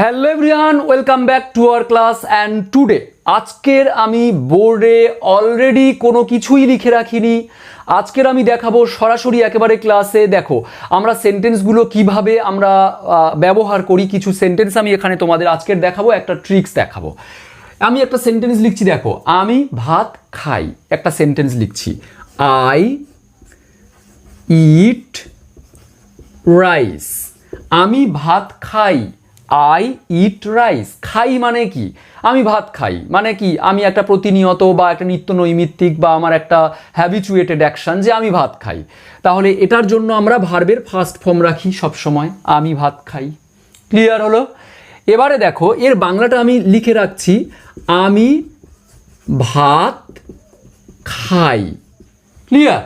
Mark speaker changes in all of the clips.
Speaker 1: Hello everyone, welcome back to our class. And today আজকের আমি বোর্ডে অলরেডি কোনো কিছুই লিখে রাখিনি। আজকের আমি দেখাবো সরাসরি একেবারে ক্লাসে। দেখো আমরা সেন্টেন্সগুলো কিভাবে আমরা ব্যবহার করি, কিছু সেন্টেন্স আমি এখানে তোমাদের আজকের দেখাবো, একটা ট্রিক্স দেখাবো। আমি একটা সেন্টেন্স লিখছি, দেখো আমি ভাত খাই, একটা সেন্টেন্স লিখছি, আই ইট রাইস। আমি ভাত খাই, আই ইট রাইস। খাই মানে কি? আমি ভাত খাই মানে কি? আমি একটা প্রতিনিয়ত বা একটা নিত্য নৈমিত্তিক বা আমার একটা হ্যাবিচুয়েটেড অ্যাকশন যে আমি ভাত খাই। তাহলে এটার জন্য আমরা ভার্বের ফার্স্ট ফর্ম রাখি সব সময়, আমি ভাত খাই। ক্লিয়ার হলো? এবারে দেখো এর বাংলাটা আমি লিখে রাখছি, আমি ভাত খাই। ক্লিয়ার?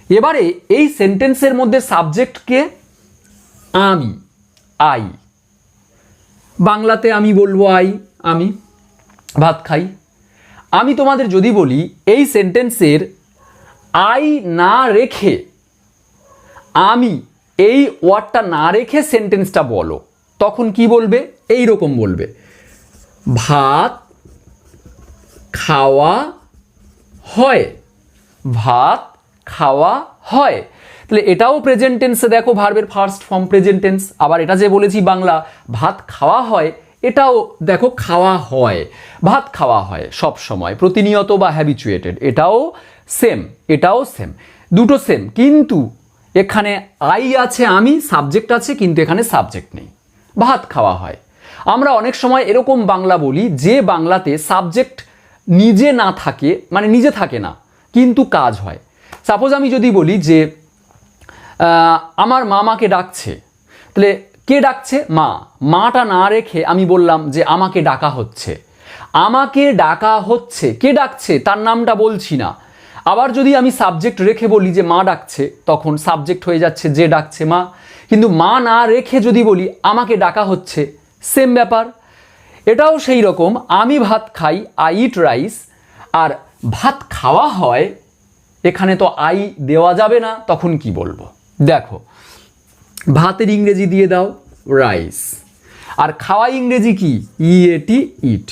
Speaker 1: এবারে এই সেন্টেন্সের মধ্যে সাবজেক্টকে আমি, আই। বাংলাতে আমি বলবো আই, আমি ভাত খাই। আমি তোমাদের যদি বলি এই সেন্টেন্সের আই না রেখে, আমি এই ওয়ার্ডটা না রেখে সেন্টেন্সটা বলো, তখন কি বলবে? এই রকম বলবে, ভাত খাওয়া হয়, ভাত খাওয়া হয়। তাহলে এটাও প্রেজেন্ট টেন্সে, দেখো ভার্বের ফার্স্ট ফর্ম প্রেজেন্ট টেন্স। আবার এটা যে বলেছি বাংলা ভাত খাওয়া হয়, এটাও দেখো খাওয়া হয়, ভাত খাওয়া হয় সব সময়, প্রতিনিয়ত বা হ্যাবিচুয়েটেড। এটাও সেম, এটাও সেম, দুটো সেম। কিন্তু এখানে আই আছে, আমি সাবজেক্ট আছে, কিন্তু এখানে সাবজেক্ট নেই, ভাত খাওয়া হয়। আমরা অনেক সময় এরকম বাংলা বলি যে বাংলাতে সাবজেক্ট নিজে না থাকে, মানে নিজে থাকে না কিন্তু কাজ হয়। সাপোজ আমি যদি বলি যে আমার মামাকে ডাকছে, তাহলে কে ডাকছে? মা। মাটা না রেখে আমি বললাম যে আমাকে ডাকা হচ্ছে, আমাকে ডাকা হচ্ছে। কে ডাকছে তার নামটা বলছি না। আবার যদি আমি সাবজেক্ট রেখে বলি যে মা ডাকছে, তখন সাবজেক্ট হয়ে যাচ্ছে যে ডাকছে মা। কিন্তু মা না রেখে যদি বলি আমাকে ডাকা হচ্ছে, সেম ব্যাপার। এটাও সেই রকম, আমি ভাত খাই, আই ইট রাইস। আর ভাত খাওয়া হয়, এখানে তো আই দেওয়া যাবে না, তখন কি বলবো? দেখো ভাতের ইংরেজি দিয়ে দাও রাইস, আর খাওয়া ইংরেজি কি? ইএটি ইট।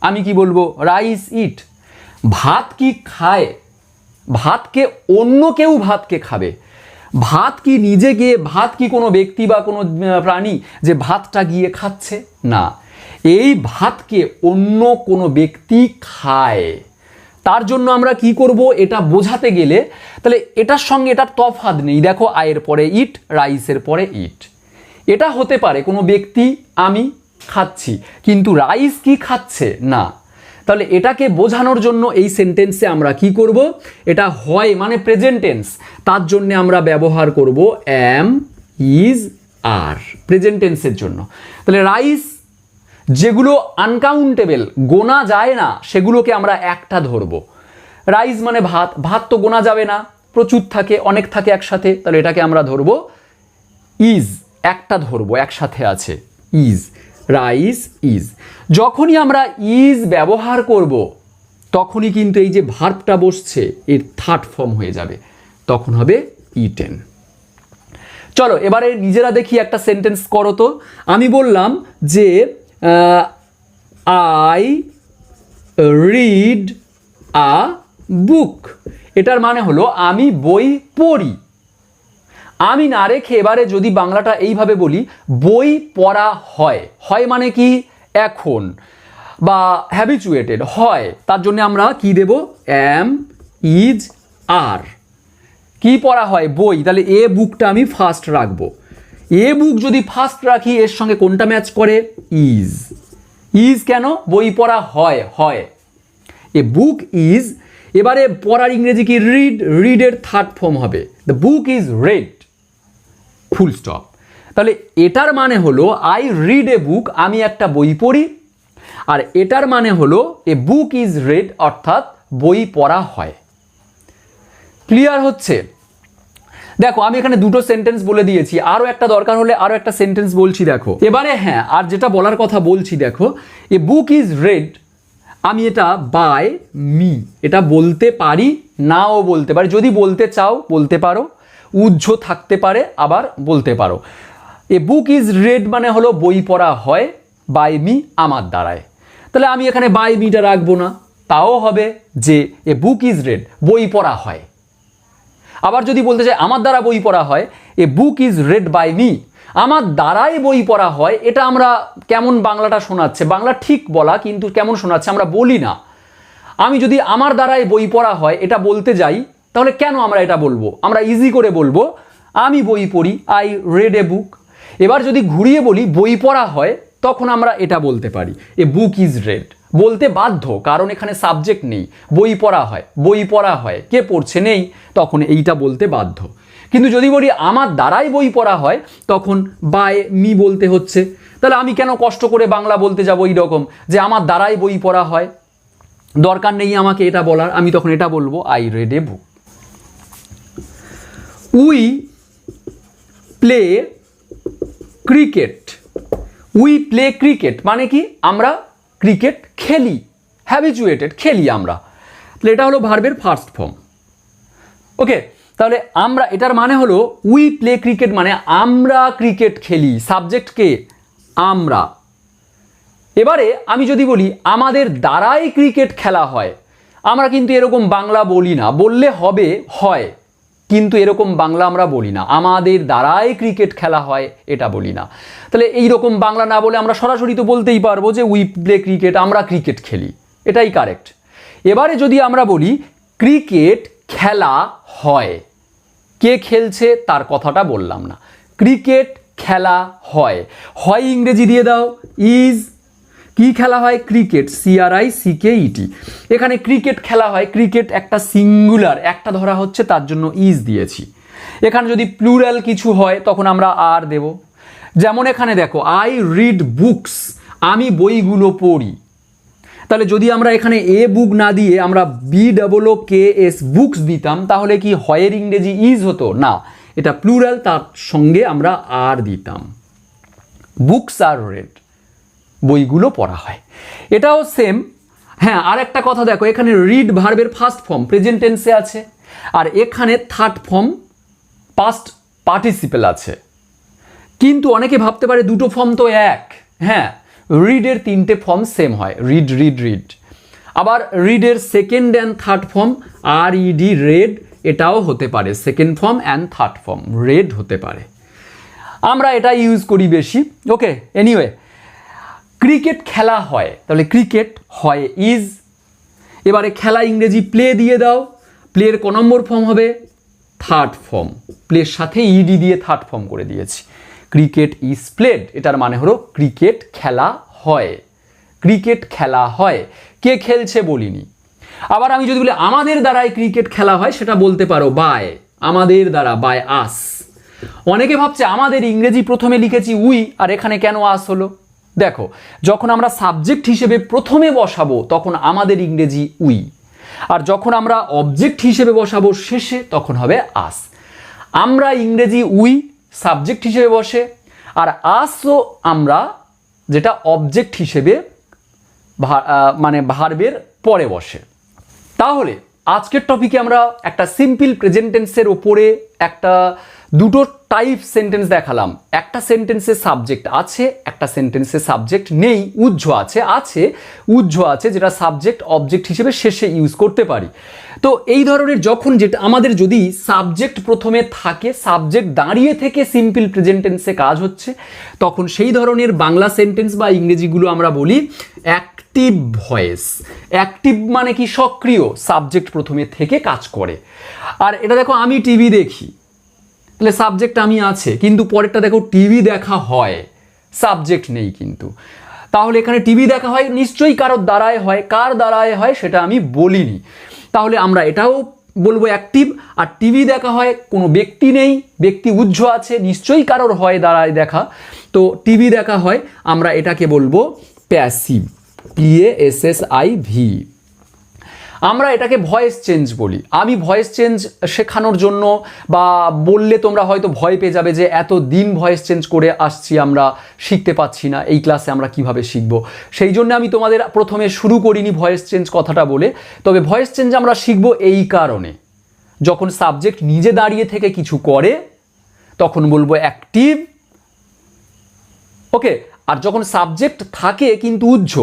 Speaker 1: আমি কি বলবো? Rice eat. ভাত কি খায়? ভাতকে অন্য কেউ ভাতকে খাবে। ভাত কি নিজে গিয়ে, ভাত কি কোনো ব্যক্তি বা কোনো প্রাণী যে ভাতটা গিয়ে খাচ্ছে? না, এই ভাতকে অন্য কোনো ব্যক্তি খায়। তার জন্য আমরা কি করব? এটা বোঝাতে গেলে তাহলে এটার সঙ্গে এটার তফাৎ নেই। দেখো আয়ের পরে ইট, রাইসের পরে ইট। এটা হতে পারে কোনো ব্যক্তি, আমি খাচ্ছি, কিন্তু রাইস কি খাচ্ছে? না। তাহলে এটাকে বোঝানোর জন্য এই সেন্টেন্সে আমরা কি করব? এটা হয় মানে প্রেজেন্ট টেন্স, তার জন্য আমরা ব্যবহার করব অ্যাম, ইজ, আর, প্রেজেন্ট টেন্সের জন্য। তাহলে রাইস যেগুলো আনকাউন্টেবল, গোনা যায় না, সেগুলোকে আমরা একটা ধরব। রাইস মানে ভাত, ভাত তো গোনা যাবে না, প্রচুর থাকে, অনেক থাকে একসাথে, তাহলে এটাকে আমরা ধরব ইজ, একটা ধরবো, একসাথে আছে ইজ, রাইস ইজ। যখনই আমরা ইজ ব্যবহার করব, তখনই কিন্তু এই যে ভার্বটা বসছে এর থার্ড ফর্ম হয়ে যাবে, তখন হবে ইটেন। চলো এবারে নিজেরা দেখি একটা সেন্টেন্স করো তো। আমি বললাম যে আই রিড আ বুক। এটার মানে হলো আমি বই পড়ি। আমি না রেখে এবারে যদি বাংলাটা এইভাবে বলি, বই পড়া হয়। হয় মানে কি? এখন বা হ্যাবিচুয়েটেড হয়, তার জন্য আমরা কি দেব? অ্যাম, ইজ, আর। কি পড়া হয়? বই। তাহলে এ বুকটা আমি ফার্স্ট রাখবো। এ বুক যদি ফার্স্ট রাখি, এর সঙ্গে কোনটা ম্যাচ করে? ইজ। ইজ কেন? বই পড়া হয়, হয়। A book is. এবারে পড়ার ইংরেজি কি? রিড। রিডের থার্ড ফর্ম হবে the book is red, full stop. তাহলে এটার মানে হলো আই রিড এ বুক, আমি একটা বই পড়ি। আর এটার মানে হলো এ বুক ইজ রেড, অর্থাৎ বই পড়া হয়। ক্লিয়ার হচ্ছে? দেখো আমি এখানে দুটো সেন্টেন্স বলে দিয়েছি, আরো একটা দরকার হলে আরো একটা সেন্টেন্স বলছি। দেখো এবারে হ্যাঁ, আর যেটা বলার কথা বলছি, দেখো এ বুক ইজ রেড, আমি এটা বাই মি, এটা বলতে পারি, নাও বলতে পারি। যদি বলতে চাও বলতে পারো, উজ্জ থাকতে পারে, আবার বলতে পারো। এ বুক ইজ রেড মানে হলো বই পড়া হয়, বাই মি আমার দ্বারায়। তাহলে আমি এখানে বাই মিটা রাখবো না, তাও হবে যে এ বুক ইজ রেড, বই পড়া হয়। আবার যদি বলতে চাই আমার দ্বারা বই পড়া হয়, a book is read by me, আমার দ্বারাই বই পড়া হয়। এটা আমরা কেমন বাংলাটা শোনাচ্ছে, বাংলা ঠিক বলা কিন্তু কেমন শোনাচ্ছে আমরা বলি না। আমি যদি আমার দ্বারাই বই পড়া হয় এটা বলতে যাই, তাহলে কেন আমরা এটা বলবো? আমরা ইজি করে বলবো আমি বই পড়ি, আই রেড এ বুক। এবার যদি ঘুরিয়ে বলি বই পড়া হয়, তখন আমরা এটা বলতে পারি এ বুক ইজ রেড, বলতে বাধ্য, কারণ এখানে সাবজেক্ট নেই। বই পড়া হয়, বই পড়া হয়, কে পড়ছে নেই, তখন এইটা বলতে বাধ্য। কিন্তু যদি বলি আমার দ্বারাই বই পড়া হয়, তখন বাই মি বলতে হচ্ছে। তাহলে আমি কেন কষ্ট করে বাংলা বলতে যাবো এই রকম যে আমার দ্বারাই বই পড়া হয়? দরকার নেই আমাকে এটা বলার, আমি তখন এটা বলবো I red A book. We play cricket, we play cricket মানে কি? আমরা ক্রিকেট খেলি, হ্যাবিচুয়েটেড, খেলি আমরা। তাহলে এটা হলো ভার্বের ফার্স্ট ফর্ম। ওকে, তাহলে আমরা, এটার মানে হলো উই প্লে ক্রিকেট মানে আমরা ক্রিকেট খেলি, সাবজেক্ট কে? আমরা। এবারে আমি যদি বলি আমাদের দ্বারাই ক্রিকেট খেলা হয়, আমরা কিন্তু এরকম বাংলা বলি না, বললে হবে হয়, কিন্তু এরকম বাংলা আমরা বলি না, আমাদের দ্বারাই ক্রিকেট খেলা হয় এটা বলি না। তাহলে এই রকম বাংলা না বলে আমরা সরাসরি তো বলতেই পারবো যে উই প্লে ক্রিকেট, আমরা ক্রিকেট খেলি, এটাই কারেক্ট। এবারে যদি আমরা বলি ক্রিকেট খেলা হয়, কে খেলছে তার কথাটা বললাম না, ক্রিকেট খেলা হয়, হয় ইংরেজি দিয়ে দাও ইজ। কি খেলা হয়? Cricket, CRICKET। এখানে ক্রিকেট খেলা হয়, ক্রিকেট একটা সিঙ্গুলার, একটা ধরা হচ্ছে, তার জন্য ইজ দিয়েছি। এখানে যদি প্লুরাল কিছু হয় তখন আমরা আর দেব। যেমন এখানে দেখো আই রিড বুকস, আমি বইগুলো পড়ি। তাহলে যদি আমরা এখানে এ বুক না দিয়ে আমরা BOOKS বুকস দিতাম, তাহলে কি হয়ের ইংরেজি ইজ হতো? না, এটা প্লুরাল, তার সঙ্গে আমরা আর দিতাম। বুকস আর রেড, বইগুলো পড়া হয়। এটাও সেম। হ্যাঁ, আর একটা কথা দেখো, এখানে রিড ভার্বের ফার্স্ট ফর্ম প্রেজেন্ট টেন্সে আছে, আর এখানে থার্ড ফর্ম পাস্ট পার্টিসিপেল আছে। কিন্তু অনেকে ভাবতে পারে দুটো ফর্ম তো এক। হ্যাঁ, রিডের তিনটে ফর্ম সেম হয়, রিড রিড রিড। আবার রিডের second and third form RED read, এটাও হতে পারে, second form and third form read হতে পারে। আমরা এটা ইউজ করি বেশি। ওকে, এনিওয়ে, ক্রিকেট খেলা হয়, তাহলে ক্রিকেট হয় ইজ। এবারে খেলা ইংরেজি প্লে দিয়ে দাও, প্লের ক নম্বর ফর্ম হবে? থার্ড ফর্ম, প্লের সাথে ED দিয়ে থার্ড ফর্ম করে দিয়েছি, ক্রিকেট ইজ প্লেড। এটার মানে হলো ক্রিকেট খেলা হয়, ক্রিকেট খেলা হয়, কে খেলছে বলিনি। আবার আমি যদি বলি আমাদের দ্বারাই ক্রিকেট খেলা হয়, সেটা বলতে পারো বাই, আমাদের দ্বারা, বাই আস। অনেকে ভাবছে আমাদের ইংরেজি প্রথমে লিখেছি উই, আর এখানে কেন আস হলো? দেখো, যখন আমরা সাবজেক্ট হিসেবে প্রথমে বসাবো তখন আমাদের ইংরেজি উই, আর যখন আমরা অবজেক্ট হিসেবে বসাবো শেষে তখন হবে আস। আমরা ইংরেজি উই সাবজেক্ট হিসেবে বসে, আর আসও আমরা যেটা অবজেক্ট হিসেবে মানে ভার্বের পরে বসে। তাহলে আজকের টপিকে আমরা একটা সিম্পল প্রেজেন্ট টেন্সের ওপরে একটা দুটো টাইপ সেন্টেন্স দেখালাম। একটা সেন্টেন্সে সাবজেক্ট আছে, একটা সেন্টেন্সে সাবজেক্ট নেই, উহ্য আছে, উহ্য আছে যেটা সাবজেক্ট অবজেক্ট হিসেবে শেষে ইউজ করতে পারি। তো এই ধরনের যখন যেটা আমাদের যদি সাবজেক্ট প্রথমে থাকে, সাবজেক্ট দাঁড়িয়ে থেকে সিম্পল প্রেজেন্ট টেন্সে কাজ হচ্ছে, তখন সেই ধরনের বাংলা সেন্টেন্স বা ইংরেজিগুলো আমরা বলি অ্যাক্টিভ ভয়েস। অ্যাক্টিভ মানে কি? সক্রিয়, সাবজেক্ট প্রথমে থেকে কাজ করে। আর এটা দেখো, আমি টিভি দেখি, তাহলে সাবজেক্ট আমি আছে, কিন্তু পরেরটা দেখো টিভি দেখা হয়, সাবজেক্ট নেই কিন্তু। তাহলে এখানে টিভি দেখা হয় নিশ্চয়ই কারোর দ্বারায় হয়, কার দ্বারায় হয় সেটা আমি বলিনি। তাহলে আমরা এটাও বলবো অ্যাক্টিভ। আর টিভি দেখা হয়, কোনো ব্যক্তি নেই, ব্যক্তি উহ্য আছে, নিশ্চয়ই কারোর হয় দ্বারায় দেখা, তো টিভি দেখা হয়, আমরা এটাকে বলবো প্যাসিভ, PASSIV। আমরা এটাকে ভয়েস চেঞ্জ বলি। আমি ভয়েস চেঞ্জ শেখানোর জন্য বা বললে তোমরা হয়তো ভয় পেয়ে যাবে যে এত দিন ভয়েস চেঞ্জ করে আসছি, আমরা শিখতে পাচ্ছি না, এই ক্লাসে আমরা কিভাবে শিখব। সেই জন্য আমি তোমাদের প্রথমে শুরু করিনি ভয়েস চেঞ্জ কথাটা বলে। তবে ভয়েস চেঞ্জ আমরা শিখব এই কারণে, যখন সাবজেক্ট নিজে দাঁড়িয়ে থেকে কিছু করে তখন বলবো অ্যাক্টিভ। ওকে, আর যখন সাবজেক্ট থাকে কিন্তু উহ্য,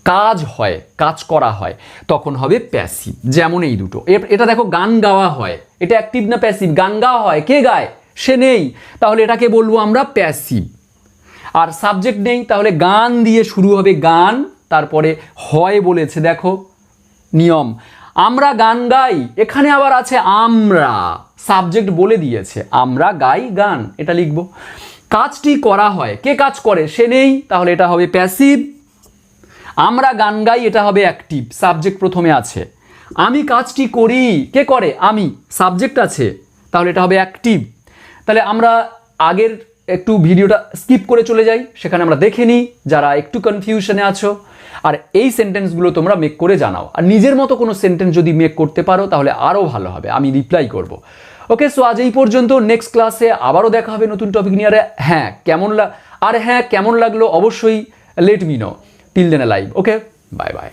Speaker 1: কাজ হয়, কাজ করা হয়, তখন হবে প্যাসিভ। যেমন এই দুটো। এটা দেখো গান গাওয়া হয়, এটা অ্যাক্টিভ না প্যাসিভ? গান গাওয়া হয়, কে গায়? সে নেই, তাহলে এটাকে বলবো আমরা প্যাসিভ। আর সাবজেক্ট নেই, তাহলে গান দিয়ে শুরু হবে, গান, তারপরে হয় বলেছে, দেখো নিয়ম, আমরা গান গাই, এখানে আবার আছে আমরা, সাবজেক্ট বলে দিয়েছে, আমরা গাই গান, এটা লিখবো। কাজটি করা হয়, কে কাজ করে? সে নেই, তাহলে এটা হবে প্যাসিভ। আমরা গান গাই, এটা হবে অ্যাক্টিভ, সাবজেক্ট প্রথমে আছে। আমি কাজটি করি, কে করে? আমি, সাবজেক্ট আছে, তাহলে এটা হবে অ্যাক্টিভ। তাহলে আমরা আগের একটু ভিডিওটা স্কিপ করে চলে যাই, সেখানে আমরা দেখে নিই যারা একটু কনফিউশনে আছো। আর এই সেন্টেন্সগুলো তোমরা মেক করে জানাও, আর নিজের মতো কোনো সেন্টেন্স যদি মেক করতে পারো তাহলে আরও ভালো হবে, আমি রিপ্লাই করব। ওকে, সো আজ এই পর্যন্ত। নেক্সট ক্লাসে আবারও দেখা হবে নতুন টপিক নিয়ে। আর হ্যাঁ, কেমন লাগলো অবশ্যই let me know. Till then live. Okay, bye by.